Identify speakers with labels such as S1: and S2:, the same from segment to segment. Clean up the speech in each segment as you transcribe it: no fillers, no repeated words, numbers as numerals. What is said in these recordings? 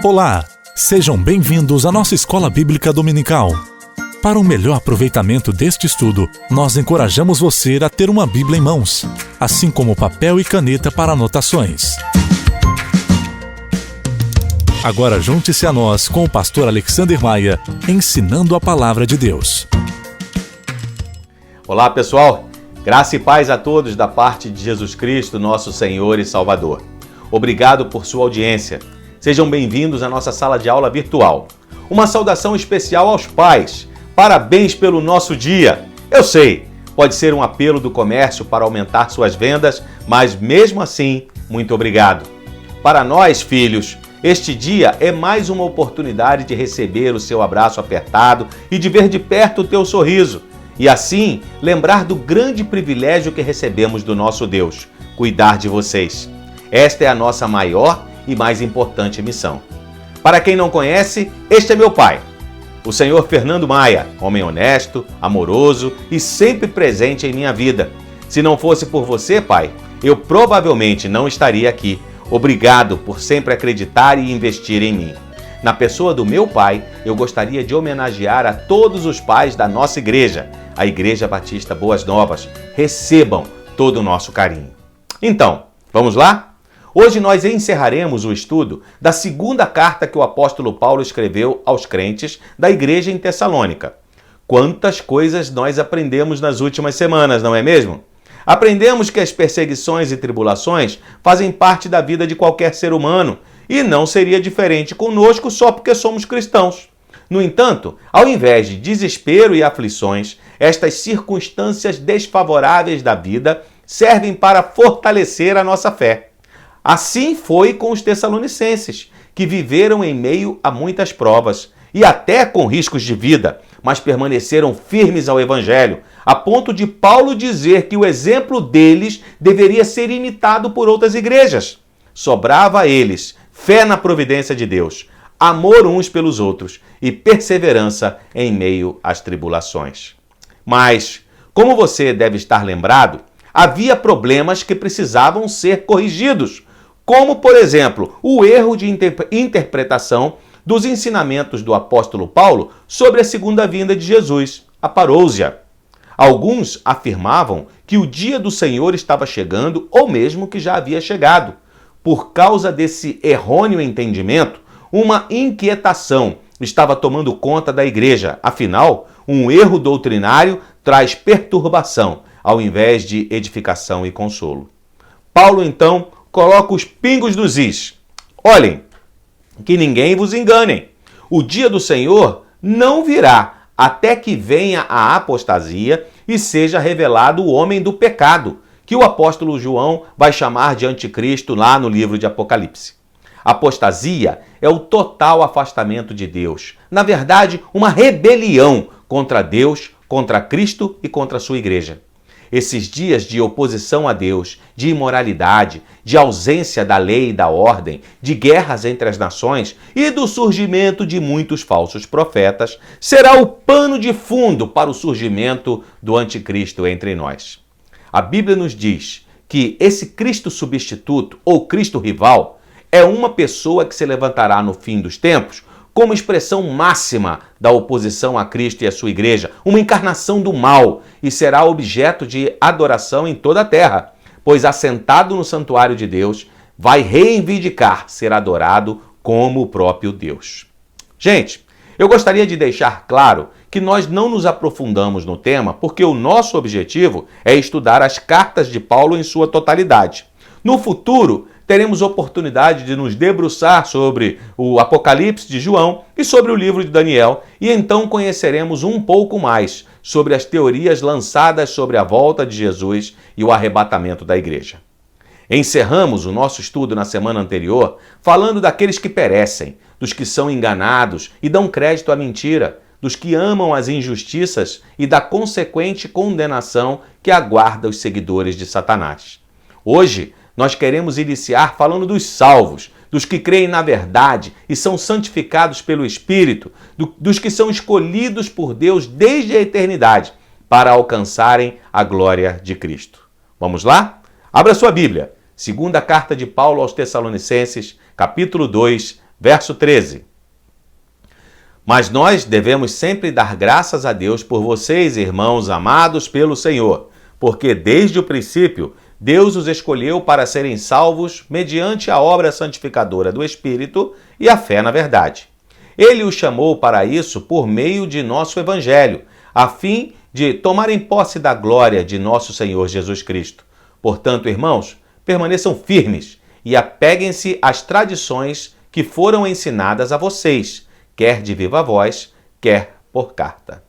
S1: Olá, sejam bem-vindos à nossa Escola Bíblica Dominical. Para um melhor aproveitamento deste estudo, nós encorajamos você a ter uma Bíblia em mãos, assim como papel e caneta para anotações. Agora junte-se a nós com o pastor Alexander Maia, ensinando a Palavra de Deus.
S2: Olá pessoal, graça e paz a todos da parte de Jesus Cristo, nosso Senhor e Salvador. Obrigado por sua audiência. Sejam bem-vindos à nossa sala de aula virtual. Uma saudação especial aos pais. Parabéns pelo nosso dia. Eu sei, pode ser um apelo do comércio para aumentar suas vendas, mas mesmo assim, muito obrigado. Para nós, filhos, este dia é mais uma oportunidade de receber o seu abraço apertado e de ver de perto o teu sorriso. E assim, lembrar do grande privilégio que recebemos do nosso Deus, cuidar de vocês. Esta é a nossa maior e mais importante missão. Para quem não conhece, este é meu pai, o senhor Fernando Maia, homem honesto, amoroso e sempre presente em minha vida. Se não fosse por você, pai, eu provavelmente não estaria aqui. Obrigado por sempre acreditar e investir em mim. Na pessoa do meu pai, eu gostaria de homenagear a todos os pais da nossa igreja, a Igreja Batista Boas Novas. Recebam todo o nosso carinho. Então, vamos lá? Hoje nós encerraremos o estudo da segunda carta que o apóstolo Paulo escreveu aos crentes da igreja em Tessalônica. Quantas coisas nós aprendemos nas últimas semanas, não é mesmo? Aprendemos que as perseguições e tribulações fazem parte da vida de qualquer ser humano e não seria diferente conosco só porque somos cristãos. No entanto, ao invés de desespero e aflições, estas circunstâncias desfavoráveis da vida servem para fortalecer a nossa fé. Assim foi com os tessalonicenses, que viveram em meio a muitas provas e até com riscos de vida, mas permaneceram firmes ao Evangelho, a ponto de Paulo dizer que o exemplo deles deveria ser imitado por outras igrejas. Sobrava a eles fé na providência de Deus, amor uns pelos outros e perseverança em meio às tribulações. Mas, como você deve estar lembrado, havia problemas que precisavam ser corrigidos, como, por exemplo, o erro de interpretação dos ensinamentos do apóstolo Paulo sobre a segunda vinda de Jesus, a parousia. Alguns afirmavam que o dia do Senhor estava chegando ou mesmo que já havia chegado. Por causa desse errôneo entendimento, uma inquietação estava tomando conta da igreja. Afinal, um erro doutrinário traz perturbação ao invés de edificação e consolo. Paulo, então, coloca os pingos nos is. Olhem, que ninguém vos engane. O dia do Senhor não virá até que venha a apostasia e seja revelado o homem do pecado, que o apóstolo João vai chamar de anticristo lá no livro de Apocalipse. Apostasia é o total afastamento de Deus. Na verdade, uma rebelião contra Deus, contra Cristo e contra a sua igreja. Esses dias de oposição a Deus, de imoralidade, de ausência da lei e da ordem, de guerras entre as nações e do surgimento de muitos falsos profetas, será o pano de fundo para o surgimento do anticristo entre nós. A Bíblia nos diz que esse Cristo substituto ou Cristo rival é uma pessoa que se levantará no fim dos tempos como expressão máxima da oposição a Cristo e a sua igreja, uma encarnação do mal, e será objeto de adoração em toda a terra, pois assentado no santuário de Deus, vai reivindicar ser adorado como o próprio Deus. Gente, eu gostaria de deixar claro que nós não nos aprofundamos no tema porque o nosso objetivo é estudar as cartas de Paulo em sua totalidade. No futuro, teremos oportunidade de nos debruçar sobre o Apocalipse de João e sobre o livro de Daniel, e então conheceremos um pouco mais sobre as teorias lançadas sobre a volta de Jesus e o arrebatamento da igreja. Encerramos o nosso estudo na semana anterior falando daqueles que perecem, dos que são enganados e dão crédito à mentira, dos que amam as injustiças e da consequente condenação que aguarda os seguidores de Satanás. Hoje, nós queremos iniciar falando dos salvos, dos que creem na verdade e são santificados pelo Espírito, dos que são escolhidos por Deus desde a eternidade para alcançarem a glória de Cristo. Vamos lá? Abra sua Bíblia. Segunda carta de Paulo aos Tessalonicenses, capítulo 2, Verso 13. Mas nós devemos sempre dar graças a Deus por vocês, irmãos amados pelo Senhor, porque desde o princípio Deus os escolheu para serem salvos mediante a obra santificadora do Espírito e a fé na verdade. Ele os chamou para isso por meio de nosso Evangelho, a fim de tomarem posse da glória de nosso Senhor Jesus Cristo. Portanto, irmãos, permaneçam firmes e apeguem-se às tradições que foram ensinadas a vocês, quer de viva voz, quer por carta.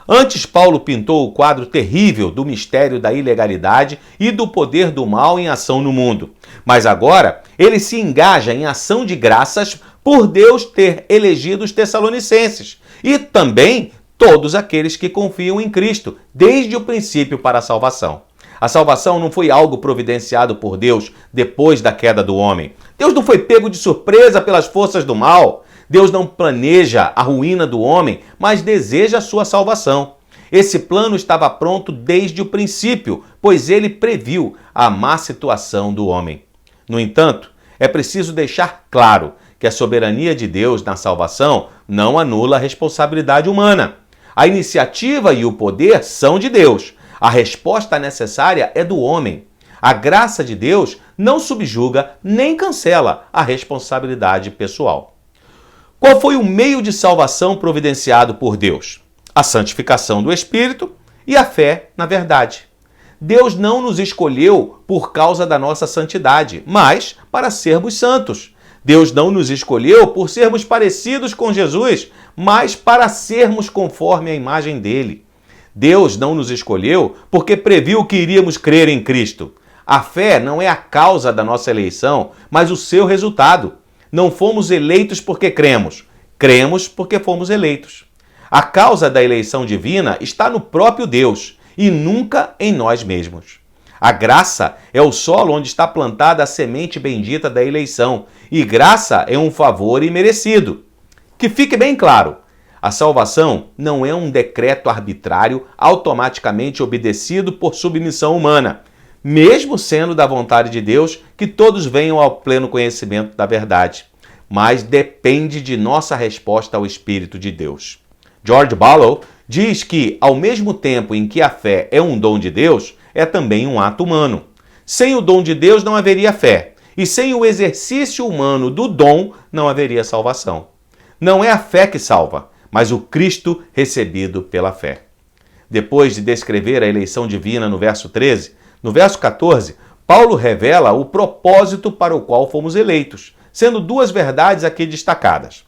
S2: Antes, Paulo pintou o quadro terrível do mistério da ilegalidade e do poder do mal em ação no mundo. Mas agora, ele se engaja em ação de graças por Deus ter elegido os Tessalonicenses e também todos aqueles que confiam em Cristo, desde o princípio para a salvação. A salvação não foi algo providenciado por Deus depois da queda do homem. Deus não foi pego de surpresa pelas forças do mal. Deus não planeja a ruína do homem, mas deseja a sua salvação. Esse plano estava pronto desde o princípio, pois ele previu a má situação do homem. No entanto, é preciso deixar claro que a soberania de Deus na salvação não anula a responsabilidade humana. A iniciativa e o poder são de Deus. A resposta necessária é do homem. A graça de Deus não subjuga nem cancela a responsabilidade pessoal. Qual foi o meio de salvação providenciado por Deus? A santificação do Espírito e a fé na verdade. Deus não nos escolheu por causa da nossa santidade, mas para sermos santos. Deus não nos escolheu por sermos parecidos com Jesus, mas para sermos conforme a imagem dele. Deus não nos escolheu porque previu que iríamos crer em Cristo. A fé não é a causa da nossa eleição, mas o seu resultado. Não fomos eleitos porque cremos, cremos porque fomos eleitos. A causa da eleição divina está no próprio Deus e nunca em nós mesmos. A graça é o solo onde está plantada a semente bendita da eleição, e graça é um favor imerecido. Que fique bem claro, a salvação não é um decreto arbitrário automaticamente obedecido por submissão humana, mesmo sendo da vontade de Deus que todos venham ao pleno conhecimento da verdade, mas depende de nossa resposta ao Espírito de Deus. George Ballow diz que, ao mesmo tempo em que a fé é um dom de Deus, é também um ato humano. Sem o dom de Deus não haveria fé, e sem o exercício humano do dom não haveria salvação. Não é a fé que salva, mas o Cristo recebido pela fé. Depois de descrever a eleição divina no verso 13, no verso 14, Paulo revela o propósito para o qual fomos eleitos, sendo duas verdades aqui destacadas.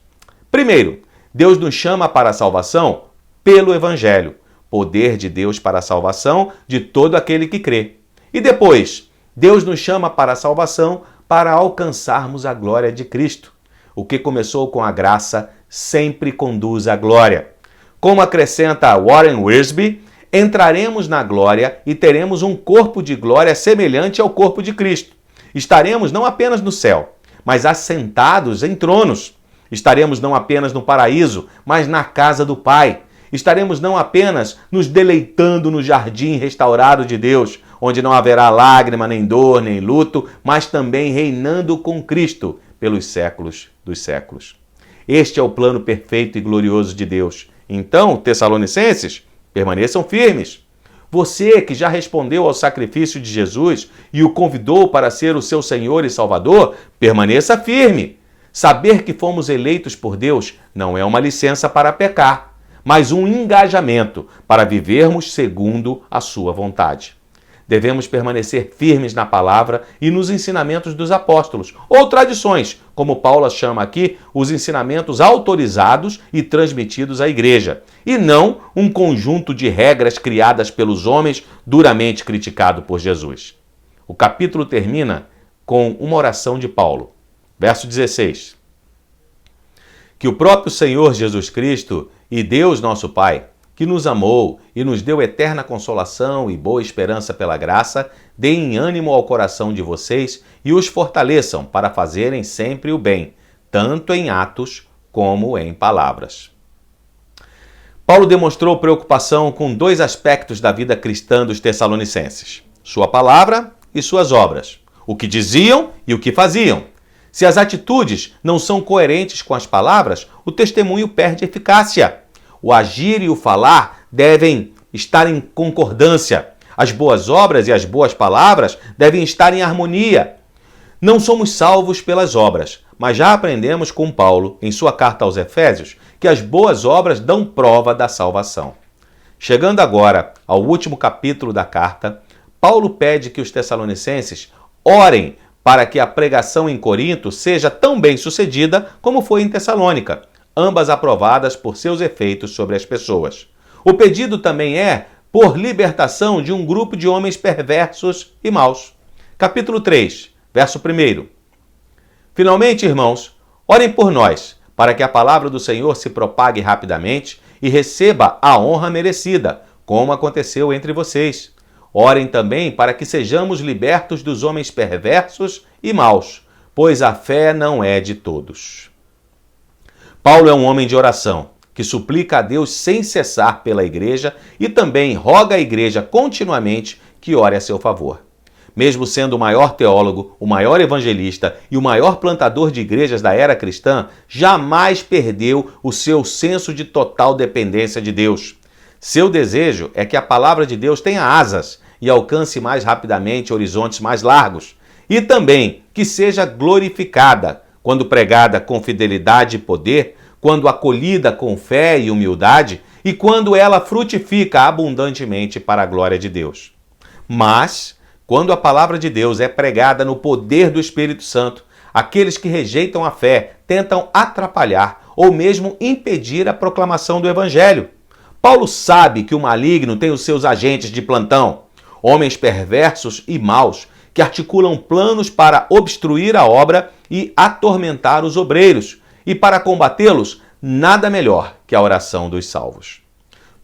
S2: Primeiro, Deus nos chama para a salvação pelo Evangelho, poder de Deus para a salvação de todo aquele que crê. E depois, Deus nos chama para a salvação para alcançarmos a glória de Cristo. O que começou com a graça sempre conduz à glória. Como acrescenta Warren Wiersbe, entraremos na glória e teremos um corpo de glória semelhante ao corpo de Cristo. Estaremos não apenas no céu, mas assentados em tronos. Estaremos não apenas no paraíso, mas na casa do Pai. Estaremos não apenas nos deleitando no jardim restaurado de Deus, onde não haverá lágrima, nem dor, nem luto, mas também reinando com Cristo pelos séculos dos séculos. Este é o plano perfeito e glorioso de Deus. Então, Tessalonicenses, permaneçam firmes. Você que já respondeu ao sacrifício de Jesus e o convidou para ser o seu Senhor e Salvador, permaneça firme. Saber que fomos eleitos por Deus não é uma licença para pecar, mas um engajamento para vivermos segundo a sua vontade. Devemos permanecer firmes na palavra e nos ensinamentos dos apóstolos, ou tradições, como Paulo chama aqui, os ensinamentos autorizados e transmitidos à igreja, e não um conjunto de regras criadas pelos homens duramente criticado por Jesus. O capítulo termina com uma oração de Paulo. Verso 16. Que o próprio Senhor Jesus Cristo e Deus nosso Pai, que nos amou e nos deu eterna consolação e boa esperança pela graça, deem ânimo ao coração de vocês e os fortaleçam para fazerem sempre o bem, tanto em atos como em palavras. Paulo demonstrou preocupação com dois aspectos da vida cristã dos Tessalonicenses: sua palavra e suas obras, o que diziam e o que faziam. Se as atitudes não são coerentes com as palavras, o testemunho perde eficácia. O agir e o falar devem estar em concordância. As boas obras e as boas palavras devem estar em harmonia. Não somos salvos pelas obras, mas já aprendemos com Paulo, em sua carta aos Efésios, que as boas obras dão prova da salvação. Chegando agora ao último capítulo da carta, Paulo pede que os tessalonicenses orem para que a pregação em Corinto seja tão bem sucedida como foi em Tessalônica, ambas aprovadas por seus efeitos sobre as pessoas. O pedido também é por libertação de um grupo de homens perversos e maus. Capítulo 3, verso 1. Finalmente, irmãos, orem por nós, para que a palavra do Senhor se propague rapidamente e receba a honra merecida, como aconteceu entre vocês. Orem também para que sejamos libertos dos homens perversos e maus, pois a fé não é de todos. Paulo é um homem de oração, que suplica a Deus sem cessar pela igreja e também roga à igreja continuamente que ore a seu favor. Mesmo sendo o maior teólogo, o maior evangelista e o maior plantador de igrejas da era cristã, jamais perdeu o seu senso de total dependência de Deus. Seu desejo é que a palavra de Deus tenha asas e alcance mais rapidamente horizontes mais largos, e também que seja glorificada quando pregada com fidelidade e poder, quando acolhida com fé e humildade e quando ela frutifica abundantemente para a glória de Deus. Mas, quando a palavra de Deus é pregada no poder do Espírito Santo, aqueles que rejeitam a fé tentam atrapalhar ou mesmo impedir a proclamação do Evangelho. Paulo sabe que o maligno tem os seus agentes de plantão, homens perversos e maus, que articulam planos para obstruir a obra e atormentar os obreiros, e para combatê-los, nada melhor que a oração dos salvos.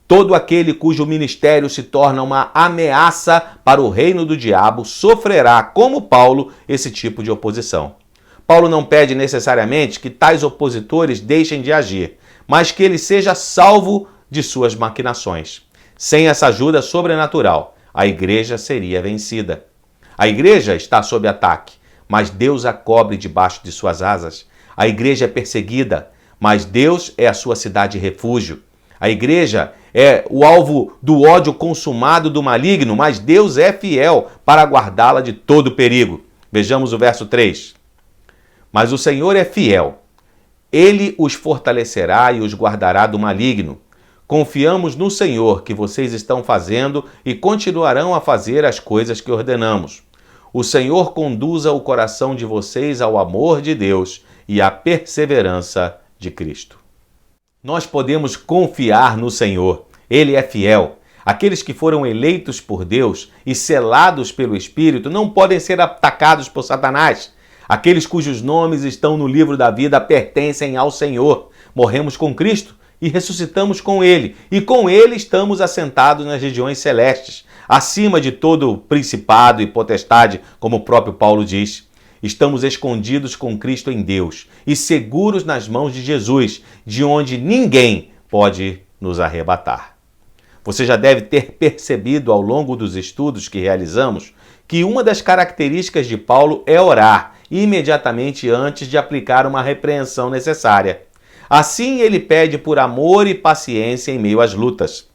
S2: Todo aquele cujo ministério se torna uma ameaça para o reino do diabo sofrerá, como Paulo, esse tipo de oposição. Paulo não pede necessariamente que tais opositores deixem de agir, mas que ele seja salvo de suas maquinações. Sem essa ajuda sobrenatural, a igreja seria vencida. A igreja está sob ataque, mas Deus a cobre debaixo de suas asas. A igreja é perseguida, mas Deus é a sua cidade refúgio. A igreja é o alvo do ódio consumado do maligno, mas Deus é fiel para guardá-la de todo perigo. Vejamos o verso 3. Mas o Senhor é fiel. Ele os fortalecerá e os guardará do maligno. Confiamos no Senhor que vocês estão fazendo e continuarão a fazer as coisas que ordenamos. O Senhor conduza o coração de vocês ao amor de Deus e à perseverança de Cristo. Nós podemos confiar no Senhor. Ele é fiel. Aqueles que foram eleitos por Deus e selados pelo Espírito não podem ser atacados por Satanás. Aqueles cujos nomes estão no livro da vida pertencem ao Senhor. Morremos com Cristo e ressuscitamos com Ele, e com Ele estamos assentados nas regiões celestes, acima de todo principado e potestade, como o próprio Paulo diz. Estamos escondidos com Cristo em Deus e seguros nas mãos de Jesus, de onde ninguém pode nos arrebatar. Você já deve ter percebido ao longo dos estudos que realizamos que uma das características de Paulo é orar imediatamente antes de aplicar uma repreensão necessária. Assim, ele pede por amor e paciência em meio às lutas.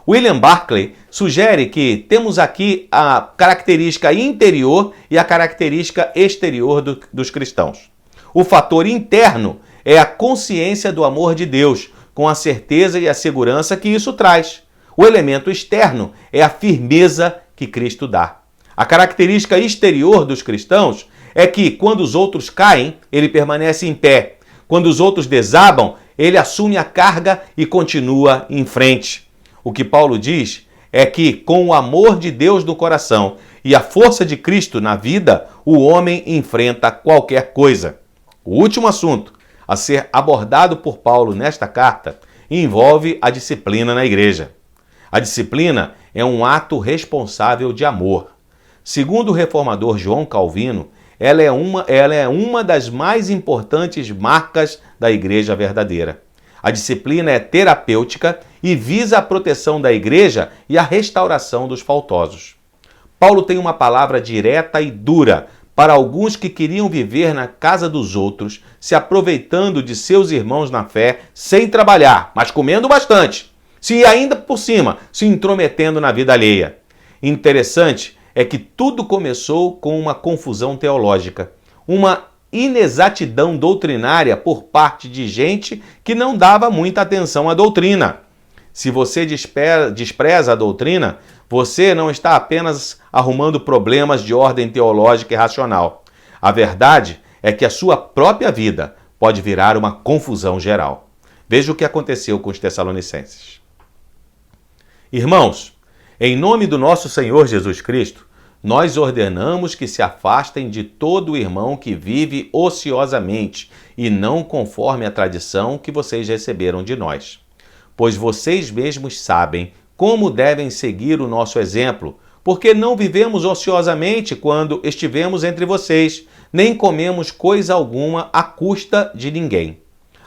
S2: William Barclay sugere que temos aqui a característica interior e a característica exterior dos cristãos. O fator interno é a consciência do amor de Deus, com a certeza e a segurança que isso traz. O elemento externo é a firmeza que Cristo dá. A característica exterior dos cristãos é que, quando os outros caem, ele permanece em pé. Quando os outros desabam, ele assume a carga e continua em frente. O que Paulo diz é que, com o amor de Deus no coração e a força de Cristo na vida, o homem enfrenta qualquer coisa. O último assunto a ser abordado por Paulo nesta carta envolve a disciplina na igreja. A disciplina é um ato responsável de amor. Segundo o reformador João Calvino, ela é uma das mais importantes marcas da igreja verdadeira. A disciplina é terapêutica e visa a proteção da igreja e a restauração dos faltosos. Paulo tem uma palavra direta e dura para alguns que queriam viver na casa dos outros, se aproveitando de seus irmãos na fé, sem trabalhar, mas comendo bastante, se ainda por cima, se intrometendo na vida alheia. Interessante é que tudo começou com uma confusão teológica, uma inexatidão doutrinária por parte de gente que não dava muita atenção à doutrina. Se você despreza a doutrina, você não está apenas arrumando problemas de ordem teológica e racional. A verdade é que a sua própria vida pode virar uma confusão geral. Veja o que aconteceu com os Tessalonicenses. Irmãos, em nome do nosso Senhor Jesus Cristo, nós ordenamos que se afastem de todo irmão que vive ociosamente e não conforme a tradição que vocês receberam de nós. Pois vocês mesmos sabem como devem seguir o nosso exemplo, porque não vivemos ociosamente quando estivemos entre vocês, nem comemos coisa alguma à custa de ninguém.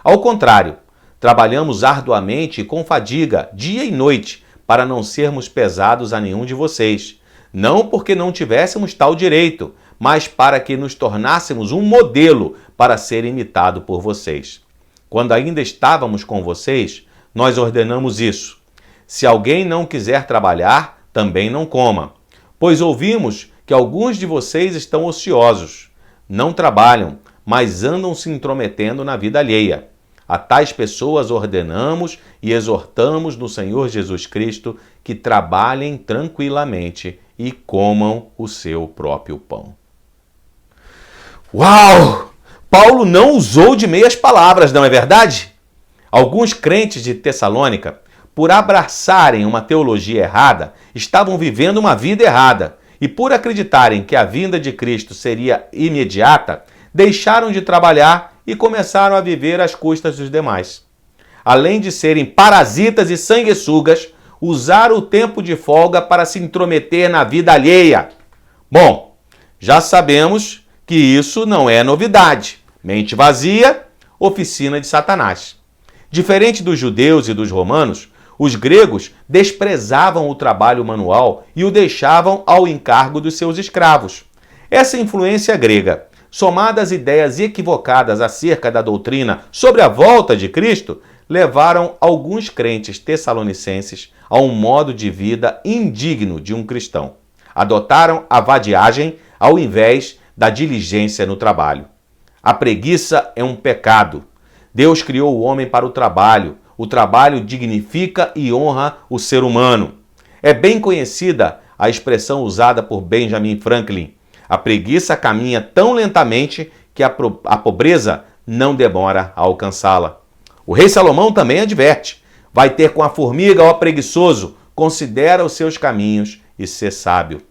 S2: Ao contrário, trabalhamos arduamente e com fadiga, dia e noite, para não sermos pesados a nenhum de vocês, não porque não tivéssemos tal direito, mas para que nos tornássemos um modelo para ser imitado por vocês. Quando ainda estávamos com vocês, nós ordenamos isso. Se alguém não quiser trabalhar, também não coma. Pois ouvimos que alguns de vocês estão ociosos, não trabalham, mas andam se intrometendo na vida alheia. A tais pessoas ordenamos e exortamos no Senhor Jesus Cristo que trabalhem tranquilamente e comam o seu próprio pão. Uau! Paulo não usou de meias palavras, não é verdade? Alguns crentes de Tessalônica, por abraçarem uma teologia errada, estavam vivendo uma vida errada e por acreditarem que a vinda de Cristo seria imediata, deixaram de trabalhar e começaram a viver às custas dos demais. Além de serem parasitas e sanguessugas, usaram o tempo de folga para se intrometer na vida alheia. Bom, já sabemos que isso não é novidade. Mente vazia, oficina de Satanás. Diferente dos judeus e dos romanos, os gregos desprezavam o trabalho manual e o deixavam ao encargo dos seus escravos. Essa influência grega, somada às ideias equivocadas acerca da doutrina sobre a volta de Cristo, levaram alguns crentes tessalonicenses a um modo de vida indigno de um cristão. Adotaram a vadiagem ao invés da diligência no trabalho. A preguiça é um pecado. Deus criou o homem para o trabalho. O trabalho dignifica e honra o ser humano. É bem conhecida a expressão usada por Benjamin Franklin. A preguiça caminha tão lentamente que a pobreza não demora a alcançá-la. O rei Salomão também adverte. Vai ter com a formiga, ó preguiçoso, considera os seus caminhos e sê sábio.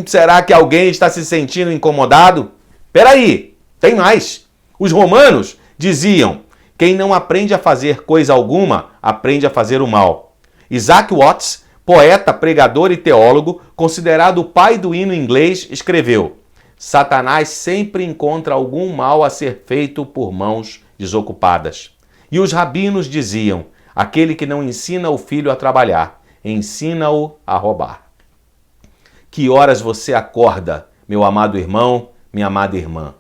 S2: Será que alguém está se sentindo incomodado? Peraí, tem mais. Os romanos diziam: quem não aprende a fazer coisa alguma, aprende a fazer o mal. Isaac Watts, poeta, pregador e teólogo, considerado o pai do hino inglês, escreveu: Satanás sempre encontra algum mal a ser feito por mãos desocupadas. E os rabinos diziam: aquele que não ensina o filho a trabalhar, ensina-o a roubar. Que horas você acorda, meu amado irmão, minha amada irmã?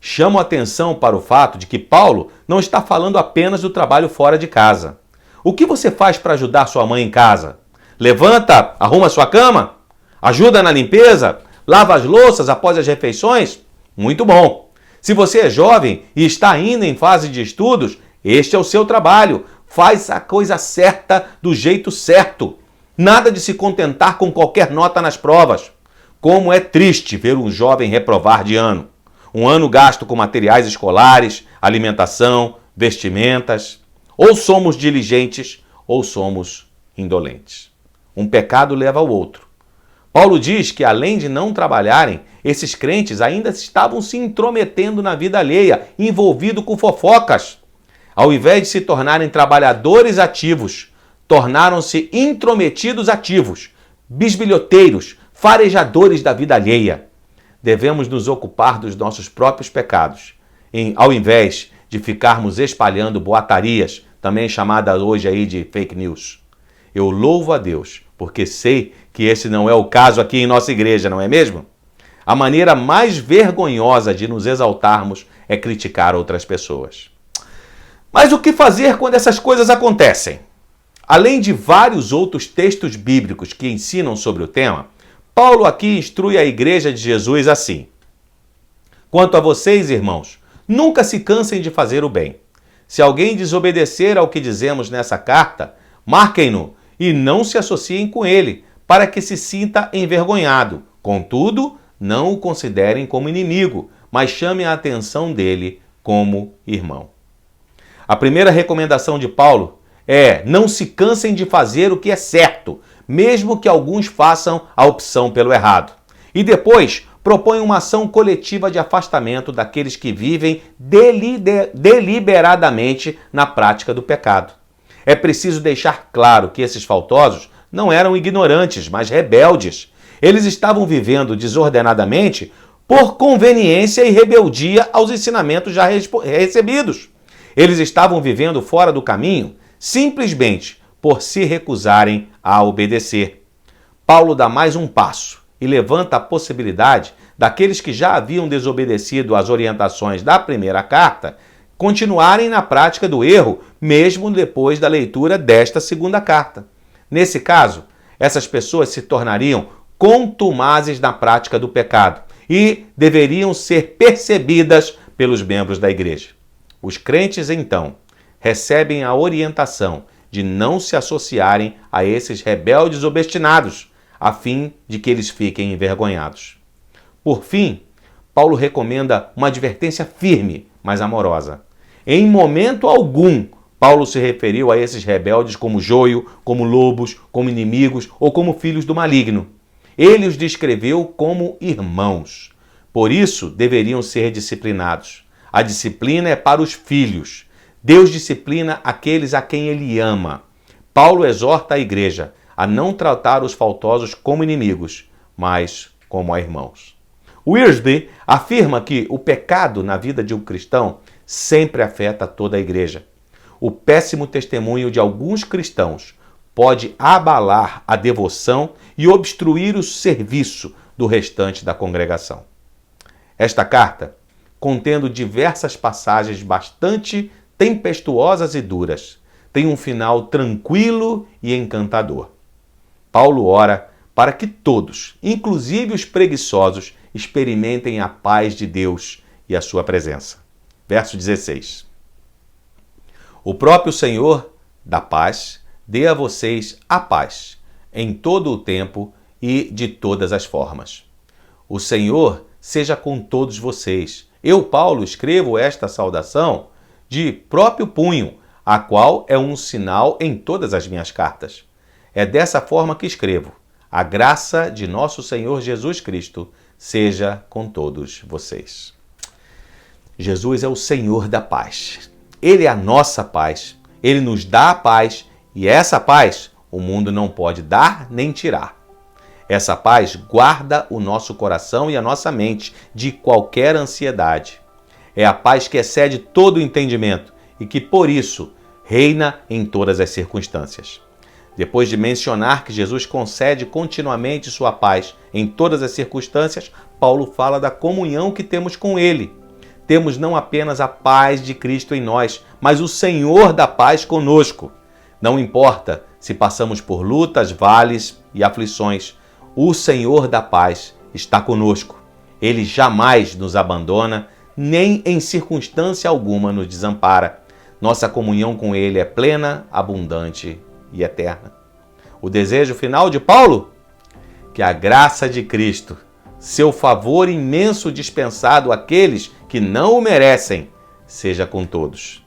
S2: Chamo a atenção para o fato de que Paulo não está falando apenas do trabalho fora de casa. O que você faz para ajudar sua mãe em casa? Levanta, arruma sua cama? Ajuda na limpeza? Lava as louças após as refeições? Muito bom! Se você é jovem e está ainda em fase de estudos, este é o seu trabalho. Faz a coisa certa do jeito certo. Nada de se contentar com qualquer nota nas provas. Como é triste ver um jovem reprovar de ano. Um ano gasto com materiais escolares, alimentação, vestimentas. Ou somos diligentes ou somos indolentes. Um pecado leva ao outro. Paulo diz que, além de não trabalharem, esses crentes ainda estavam se intrometendo na vida alheia, envolvidos com fofocas. Ao invés de se tornarem trabalhadores ativos, tornaram-se intrometidos ativos, bisbilhoteiros, farejadores da vida alheia. Devemos nos ocupar dos nossos próprios pecados, ao invés de ficarmos espalhando boatarias, também chamada hoje aí de fake news. Eu louvo a Deus, porque sei que esse não é o caso aqui em nossa igreja, não é mesmo? A maneira mais vergonhosa de nos exaltarmos é criticar outras pessoas. Mas o que fazer quando essas coisas acontecem? Além de vários outros textos bíblicos que ensinam sobre o tema, Paulo aqui instrui a igreja de Jesus assim: quanto a vocês, irmãos, nunca se cansem de fazer o bem. Se alguém desobedecer ao que dizemos nessa carta, marquem-no e não se associem com ele, para que se sinta envergonhado. Contudo, não o considerem como inimigo, mas chamem a atenção dele como irmão. A primeira recomendação de Paulo é: não se cansem de fazer o que é certo, mesmo que alguns façam a opção pelo errado. E depois, propõe uma ação coletiva de afastamento daqueles que vivem deliberadamente na prática do pecado. É preciso deixar claro que esses faltosos não eram ignorantes, mas rebeldes. Eles estavam vivendo desordenadamente por conveniência e rebeldia aos ensinamentos já recebidos. Eles estavam vivendo fora do caminho simplesmente por se recusarem a obedecer. Paulo dá mais um passo e levanta a possibilidade daqueles que já haviam desobedecido às orientações da primeira carta continuarem na prática do erro, mesmo depois da leitura desta segunda carta. Nesse caso, essas pessoas se tornariam contumazes na prática do pecado e deveriam ser percebidas pelos membros da igreja. Os crentes, então, recebem a orientação de não se associarem a esses rebeldes obstinados, a fim de que eles fiquem envergonhados. Por fim, Paulo recomenda uma advertência firme, mas amorosa. Em momento algum, Paulo se referiu a esses rebeldes como joio, como lobos, como inimigos ou como filhos do maligno. Ele os descreveu como irmãos. Por isso, deveriam ser disciplinados. A disciplina é para os filhos. Deus disciplina aqueles a quem Ele ama. Paulo exorta a igreja a não tratar os faltosos como inimigos, mas como a irmãos. Wiersbe afirma que o pecado na vida de um cristão sempre afeta toda a igreja. O péssimo testemunho de alguns cristãos pode abalar a devoção e obstruir o serviço do restante da congregação. Esta carta, contendo diversas passagens bastante tempestuosas e duras, tem um final tranquilo e encantador. Paulo ora para que todos, inclusive os preguiçosos, experimentem a paz de Deus e a sua presença. Verso 16. O próprio Senhor da paz dê a vocês a paz, em todo o tempo e de todas as formas. O Senhor seja com todos vocês. Eu, Paulo, escrevo esta saudação de próprio punho, a qual é um sinal em todas as minhas cartas. É dessa forma que escrevo. A graça de nosso Senhor Jesus Cristo seja com todos vocês. Jesus é o Senhor da paz. Ele é a nossa paz. Ele nos dá a paz e essa paz o mundo não pode dar nem tirar. Essa paz guarda o nosso coração e a nossa mente de qualquer ansiedade. É a paz que excede todo o entendimento e que, por isso, reina em todas as circunstâncias. Depois de mencionar que Jesus concede continuamente sua paz em todas as circunstâncias, Paulo fala da comunhão que temos com Ele. Temos não apenas a paz de Cristo em nós, mas o Senhor da paz conosco. Não importa se passamos por lutas, vales e aflições, o Senhor da paz está conosco. Ele jamais nos abandona, nem em circunstância alguma nos desampara. Nossa comunhão com Ele é plena, abundante e eterna. O desejo final de Paulo? Que a graça de Cristo, seu favor imenso dispensado àqueles que não o merecem, seja com todos.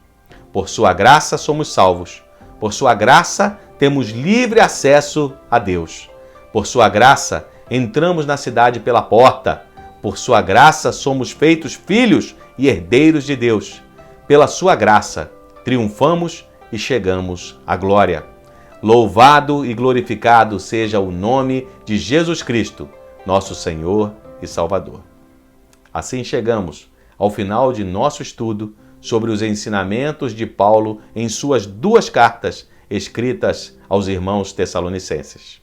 S2: Por sua graça somos salvos. Por sua graça temos livre acesso a Deus. Por sua graça entramos na cidade pela porta. Por sua graça somos feitos filhos e herdeiros de Deus. Pela sua graça triunfamos e chegamos à glória. Louvado e glorificado seja o nome de Jesus Cristo, nosso Senhor e Salvador. Assim chegamos ao final de nosso estudo sobre os ensinamentos de Paulo em suas duas cartas escritas aos irmãos tessalonicenses.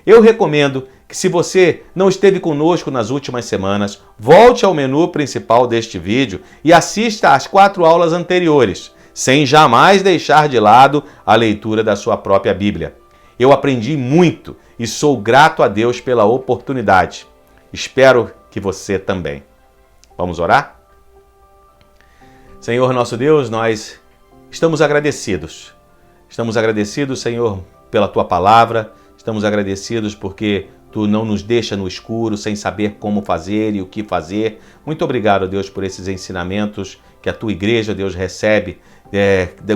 S2: Eu recomendo que, se você não esteve conosco nas últimas semanas, volte ao menu principal deste vídeo e assista às 4 aulas anteriores, sem jamais deixar de lado a leitura da sua própria Bíblia. Eu aprendi muito e sou grato a Deus pela oportunidade. Espero que você também. Vamos orar? Senhor nosso Deus, nós estamos agradecidos. Estamos agradecidos, Senhor, pela Tua palavra. Estamos agradecidos porque Tu não nos deixa no escuro, sem saber como fazer e o que fazer. Muito obrigado, Deus, por esses ensinamentos que a Tua igreja, Deus, recebe.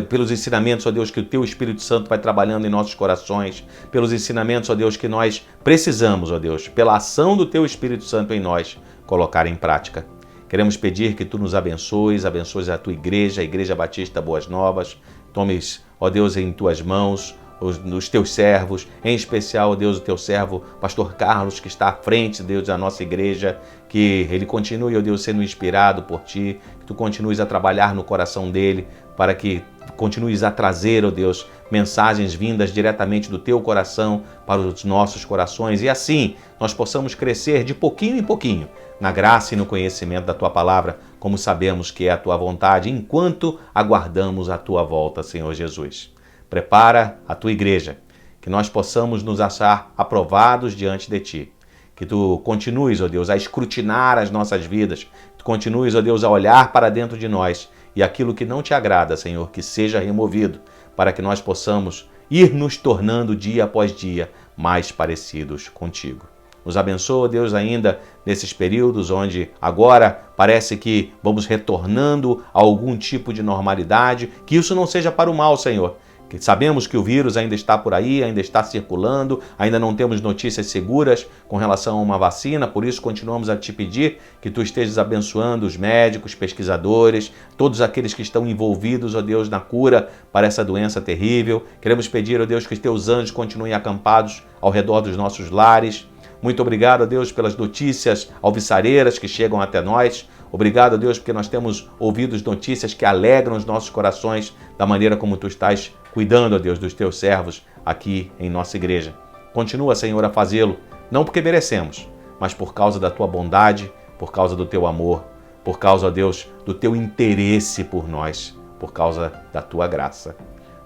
S2: Pelos ensinamentos, ó Deus, que o Teu Espírito Santo vai trabalhando em nossos corações. Pelos ensinamentos, ó Deus, que nós precisamos, ó Deus, pela ação do Teu Espírito Santo em nós, colocar em prática. Queremos pedir que Tu nos abençoes a Tua igreja, a Igreja Batista Boas Novas. Tomes, ó Deus, em Tuas mãos os Teus servos, em especial, ó Deus, o Teu servo, Pastor Carlos, que está à frente, Deus, da nossa igreja, que ele continue, ó Deus, sendo inspirado por Ti, que Tu continues a trabalhar no coração dele, para que continues a trazer, ó Deus, mensagens vindas diretamente do Teu coração para os nossos corações, e assim nós possamos crescer de pouquinho em pouquinho, na graça e no conhecimento da Tua palavra, como sabemos que é a Tua vontade, enquanto aguardamos a Tua volta, Senhor Jesus. Prepara a Tua igreja, que nós possamos nos achar aprovados diante de Ti. Que Tu continues, ó Deus, a escrutinar as nossas vidas. Que Tu continues, ó Deus, a olhar para dentro de nós. E aquilo que não Te agrada, Senhor, que seja removido, para que nós possamos ir nos tornando dia após dia mais parecidos contigo. Nos abençoa, Deus, ainda nesses períodos onde agora parece que vamos retornando a algum tipo de normalidade. Que isso não seja para o mal, Senhor. Sabemos que o vírus ainda está por aí, ainda está circulando, ainda não temos notícias seguras com relação a uma vacina, por isso continuamos a Te pedir que Tu estejas abençoando os médicos, pesquisadores, todos aqueles que estão envolvidos, ó Deus, na cura para essa doença terrível. Queremos pedir, ó Deus, que os Teus anjos continuem acampados ao redor dos nossos lares. Muito obrigado, ó Deus, pelas notícias alvissareiras que chegam até nós. Obrigado, ó Deus, porque nós temos ouvido notícias que alegram os nossos corações da maneira como Tu estás cuidando, ó Deus, dos Teus servos aqui em nossa igreja. Continua, Senhor, a fazê-lo, não porque merecemos, mas por causa da Tua bondade, por causa do Teu amor, por causa, ó Deus, do Teu interesse por nós, por causa da Tua graça.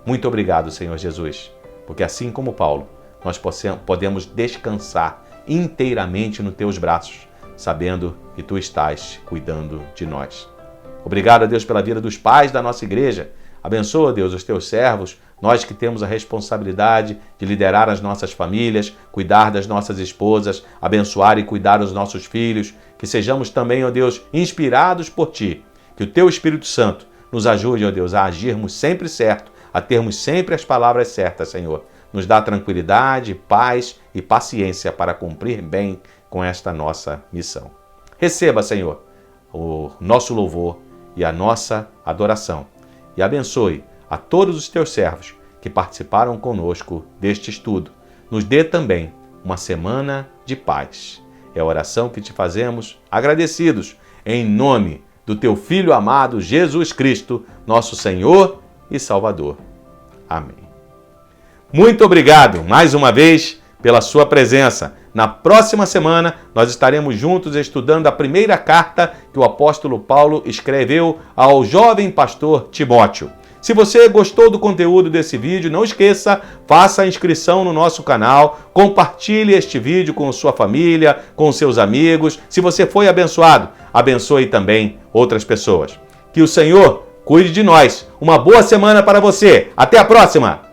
S2: Muito obrigado, Senhor Jesus, porque assim como Paulo, nós podemos descansar inteiramente nos Teus braços, sabendo que Tu estás cuidando de nós. Obrigado, a Deus, pela vida dos pais da nossa igreja. Abençoa, Deus, os Teus servos, nós que temos a responsabilidade de liderar as nossas famílias, cuidar das nossas esposas, abençoar e cuidar dos nossos filhos, que sejamos também, ó Deus, inspirados por Ti, que o Teu Espírito Santo nos ajude, ó Deus, a agirmos sempre certo, a termos sempre as palavras certas, Senhor. Nos dá tranquilidade, paz e paciência para cumprir bem com esta nossa missão. Receba, Senhor, o nosso louvor e a nossa adoração. E abençoe a todos os Teus servos que participaram conosco deste estudo. Nos dê também uma semana de paz. É a oração que Te fazemos agradecidos, em nome do Teu Filho amado Jesus Cristo, nosso Senhor e Salvador. Amém. Muito obrigado, mais uma vez, pela sua presença. Na próxima semana, nós estaremos juntos estudando a primeira carta que o apóstolo Paulo escreveu ao jovem pastor Timóteo. Se você gostou do conteúdo desse vídeo, não esqueça, faça a inscrição no nosso canal, compartilhe este vídeo com sua família, com seus amigos. Se você foi abençoado, abençoe também outras pessoas. Que o Senhor cuide de nós. Uma boa semana para você. Até a próxima!